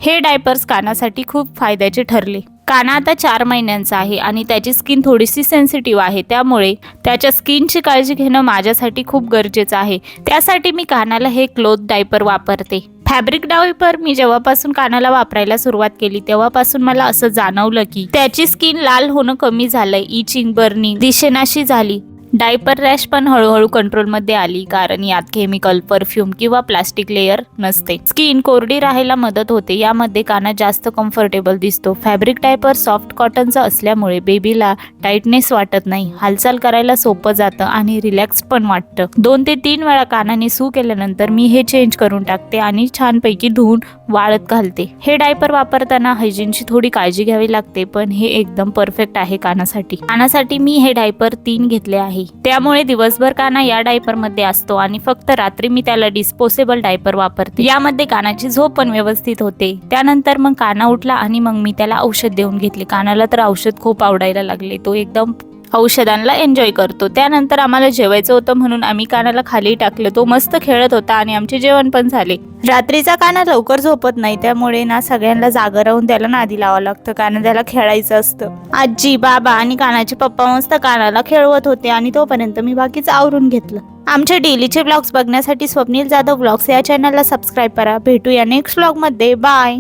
हे डायपर्स कानासाठी खूप फायद्याचे ठरले। काना आता 4 महिन्यांचा आहे आणि त्याची स्किन थोडीशी सेन्सिटिव्ह आहे, त्यामुळे त्याच्या स्किनची काळजी घेणं माझ्यासाठी खूप गरजेचं आहे। त्यासाठी मी कानाला हे क्लॉथ डायपर वापरते। फॅब्रिक डायपर मी जेव्हापासून कानाला वापरायला सुरुवात केली तेव्हापासून मला असं जाणवलं की त्याची स्किन लाल होणं कमी झालंय, इचिंग, बर्निंग दिसेनाशी झाली। डायपर रॅश पण हळूहळू कंट्रोलमध्ये आली, कारण यात केमिकल, परफ्यूम किंवा प्लास्टिक लेयर नसते। स्किन कोरडी राहायला मदत होते। यामध्ये काना जास्त कम्फर्टेबल दिसतो। फॅब्रिक डायपर सॉफ्ट कॉटनचा असल्यामुळे बेबीला टाइटनेस वाटत नाही, हालचाल करायला सोपं जातं आणि रिलॅक्स पण वाटतं। 2 ते 3 वेळा कानाने सू केल्यानंतर मी हे चेंज करून टाकते आणि छानपैकी धुवून वाळत घालते। हे डायपर वापरताना हायजीनची थोडी काळजी घ्यावी लागते, पण हे एकदम परफेक्ट आहे कानासाठी। कानासाठी मी हे डायपर 3 घेतले आहे, त्यामुळे दिवसभर काना या डायपर मध्ये असतो आणि फक्त रात्री मी त्याला डिस्पोजेबल डायपर वापरते। यामध्ये कानाची झोप पण व्यवस्थित होते। त्यानंतर मग काना उठला आणि मग मी त्याला औषध देऊन घेतले। कानाला तर औषध खूप आवडायला लागले, तो एकदम औषधांना एन्जॉय करतो। त्यानंतर आम्हाला जेवायचं होतं म्हणून आम्ही कानाला खाली टाकलं। तो मस्त खेळत होता आणि आमचे जेवण पण झाले। रात्रीचा काना लवकर झोपत नाही, त्यामुळे ना सगळ्यांना जागं राहून त्याला नादी लावावं लागतं, कारण त्याला खेळायचं असतं। आजी, बाबा आणि कानाचे पप्पा मस्त कानाला खेळवत होते आणि तोपर्यंत मी बाकीचं आवरून घेतलं। आमचे डेलीचे ब्लॉग्स बघण्यासाठी स्वप्नील जाधव ब्लॉग्स या चॅनलला सबस्क्राईब करा। भेटूया नेक्स्ट ब्लॉग मध्ये। बाय।